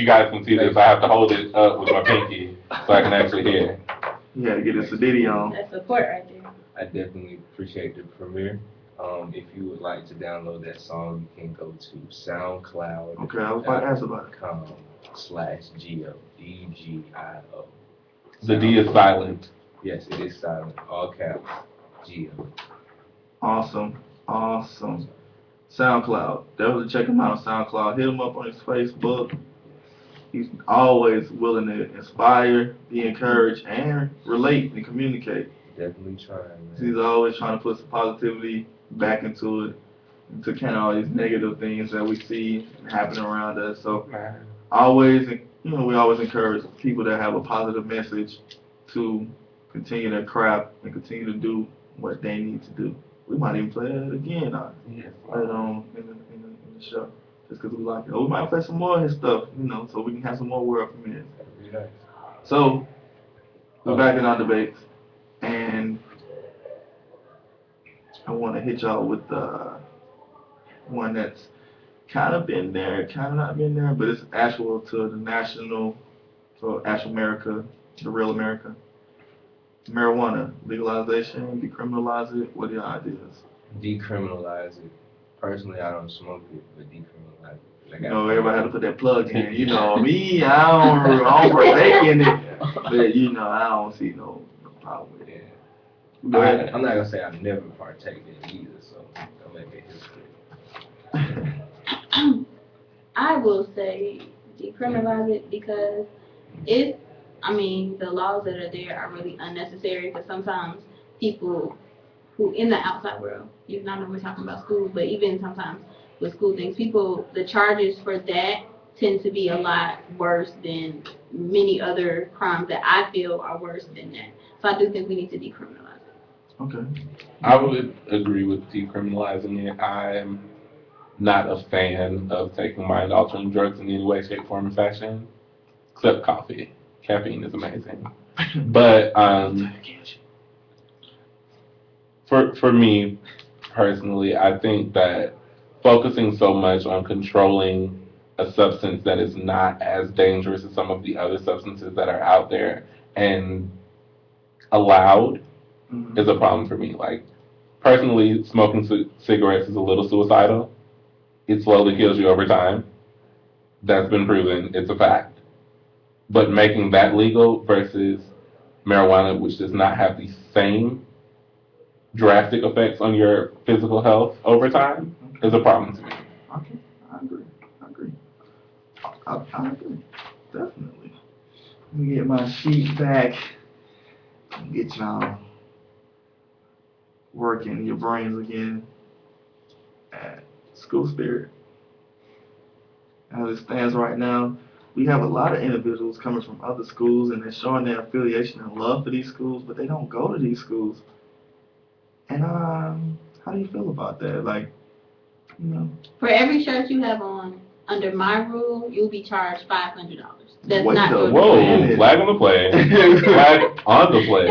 guys can see this, I have to hold it up with my pinky so I can actually hear. You gotta get a Sadiddy on. That's support right there. I definitely appreciate the premiere. If you would like to download that song, you can go to SoundCloud. Okay, I was about to ask about it. .com/Gio, DGIO. The D is silent. Yes, it is silent, all caps, Gio. Awesome. SoundCloud. Definitely check him out on SoundCloud. Hit him up on his Facebook. He's always willing to inspire, be encouraged, and relate and communicate. Definitely trying, man. He's always trying to put some positivity back into it, into kind of all these negative things that we see happening around us. So always, we always encourage people that have a positive message to continue their craft and continue to do what they need to do. We might even play it again, play it on in the show, just because we like it. Or we might play some more of his stuff, so we can have some more world premieres. So we're back in our debates, and I want to hit y'all with one that's kind of been there, kind of not been there, but it's actual to the national, so actual America, the real America. Marijuana, legalization, decriminalize it. What are your ideas? Decriminalize it. Personally, I don't smoke it, but decriminalize it. Everybody had to put that plug in. Me, I don't partake in it, but I don't see no problem with it. Yeah. I'm not gonna say I've never partaken in it either, so don't make it history. I will say decriminalize it because the laws that are there are really unnecessary because sometimes people who in the outside world, not only talking about school, but even sometimes with school things, the charges for that tend to be a lot worse than many other crimes that I feel are worse than that. So I do think we need to decriminalize it. Okay. I would agree with decriminalizing it. I'm not a fan of taking mind-altering drugs in any way, shape, form, or fashion, except coffee. Caffeine is amazing. But for me personally, I think that focusing so much on controlling a substance that is not as dangerous as some of the other substances that are out there and allowed is a problem for me. Like, personally, smoking cigarettes is a little suicidal. It slowly kills you over time. That's been proven. It's a fact. But making that legal versus marijuana, which does not have the same drastic effects on your physical health over time, is a problem to me. Okay, I agree. I agree. Definitely. Let me get my sheet back and get y'all working your brains again at School Spirit. As it stands right now, we have a lot of individuals coming from other schools and they're showing their affiliation and love for these schools, but they don't go to these schools. And how do you feel about that? Like, For every shirt you have on, under my rule, you'll be charged $500. That's Wait not a your Whoa, minute. flag on the play. Flag on the play.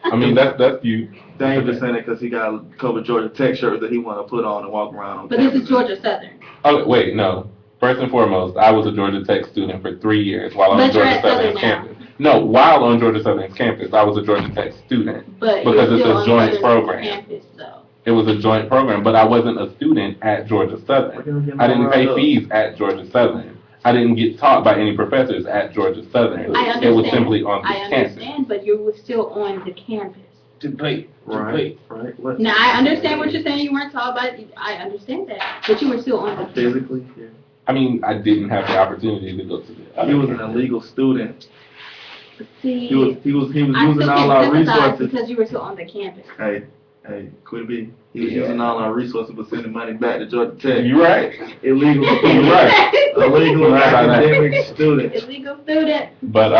I mean, that's you. Dane just saying it because he got a couple of Georgia Tech shirts that he want to put on and walk around on But this campus. is Georgia Southern. Oh, wait, no. First and foremost, I was a Georgia Tech student for 3 years while on But you're Georgia at Southern Southern's now. campus. No, while on Georgia Southern's campus, I was a Georgia Tech student. But Because you're it's still a on joint Southern program. campus, though. It was a joint program, but I wasn't a student at Georgia Southern. I didn't pay fees at Georgia Southern. I didn't get taught by any professors at Georgia Southern. I understand. It was simply on the I campus. understand, but you were still on the campus. Debate. Right. What? Now, I understand what you're saying. You weren't taught by I understand that. But you were still on the campus. Physically, yeah. I mean, I didn't have the opportunity to go to the He was an illegal student. See, He was I using still all our can sympathize resources. because you were still on the campus. Hey, quit be. He was using all our resources but sending money back to Georgia Tech. You're right. Illegal student. You're right. Illegal Right about that. academic student. Illegal student. But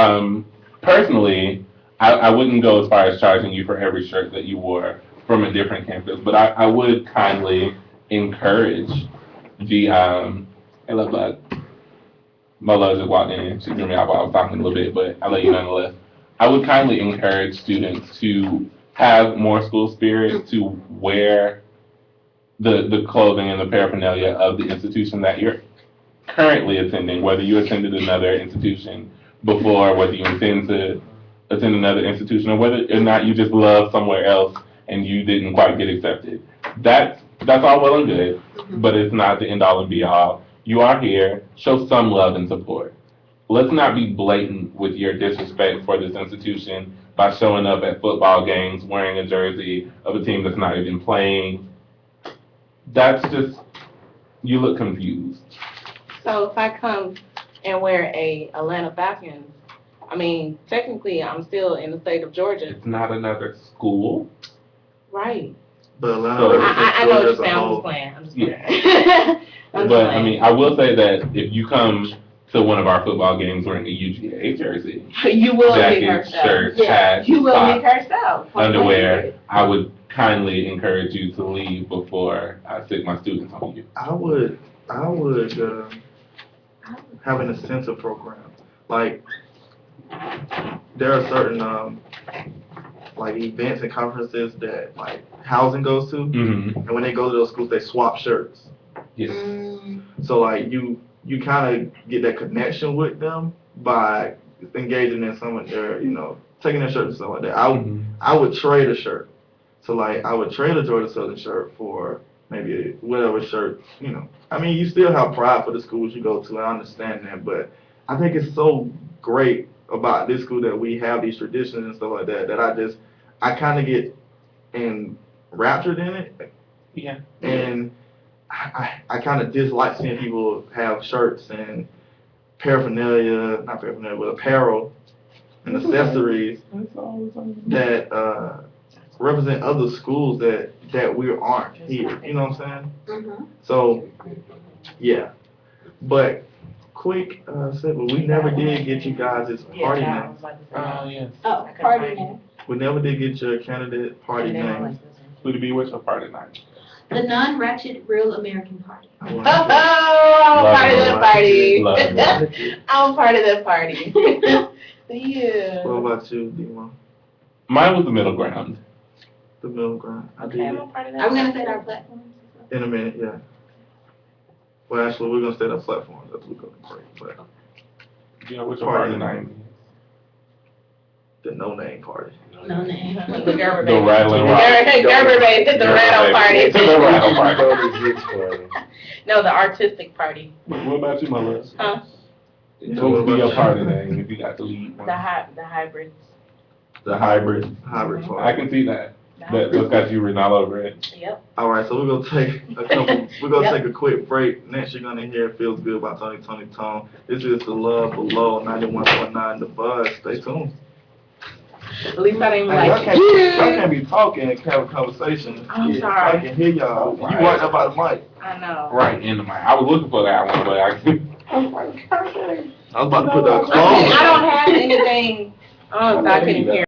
personally, I wouldn't go as far as charging you for every shirt that you wore from a different campus, but I would kindly encourage the hey, look, bud. Molo just walked in. She threw me out while I was talking a little bit, but I'll let you nonetheless. I would kindly encourage students to have more school spirit, to wear the clothing and the paraphernalia of the institution that you're currently attending, whether you attended another institution before, whether you intend to attend another institution, or whether or not you just love somewhere else and you didn't quite get accepted. That's all well and good, but it's not the end all and be all. You are here, show some love and support. Let's not be blatant with your disrespect for this institution by showing up at football games wearing a jersey of a team that's not even playing. That's just, you look confused. So if I come and wear a Atlanta Falcons, I mean, technically, I'm still in the state of Georgia, It's not another school. right? But Atlanta So- represents I know what Georgia you're as a saying, I'm whole. just playing, I'm just Yeah. playing. I'm just But, I playing. mean, I will say that if you come to one of our football games wearing a UGA jersey, You will get jacket, cursed out. shirt, Yeah, hat, You will socks, get cursed out. underwear, I would kindly encourage you to leave before I stick my students on you. I would have an incentive program. Like, there are certain, like, events and conferences that, like, housing goes to, Mm-hmm. and when they go to those schools, they swap shirts. Yes. So, like, you kind of get that connection with them by engaging in some of their, taking their shirts and stuff like that. I would trade a shirt. So, like, I would trade a Georgia Southern shirt for maybe whatever shirt, I mean, you still have pride for the schools you go to, I understand that, but I think it's so great about this school that we have these traditions and stuff like that, that I kind of get enraptured in it, Yeah. and I kind of dislike seeing people have shirts and paraphernalia, not paraphernalia, but apparel and accessories that represent other schools that we aren't here. You know what I'm saying? Mhm. So, yeah. But quick segment, we never did get you guys' party name. Yes. Oh, party name. We never did get your candidate party name. Who to be with your party night? The non-ratchet real American party. I want Oh, I'm a part of that party. Love it. I'm a part of that party. Yeah. What about you, Dima? Mine was the middle ground. The middle ground. I Okay, did I'm it. a part of that. Are we gonna party. set our platforms? In a minute, yeah. Well, actually, we're gonna stay on platforms. That's what we're gonna break. But You know what your Party party night. night the no name party. No name. The Gerber is? baby. The rattling The rock. Gerber baby, the Gerber rattle baby. party. The rattle party. No, the artistic party. What about you, my love? Huh? What would be your party name if you got to lead one? The hybrids. The hybrid. Hybrid party. I can see that. That's got you written all over it. Yep. All right, so we're gonna take a couple. We're gonna take a quick break. Next, you're gonna hear "Feels Good" by Tony Tone. This is the Love Below 91.9 The Buzz. Stay tuned. At least I didn't Hey, y'all like. can't be talking and have a conversation. I'm Yeah, sorry. I can hear y'all. Right. You walked up by the mic. I know. Right in the mic. I was looking for that one, but I couldn't. I was about to put that I clothes. don't have anything on, so I couldn't hear.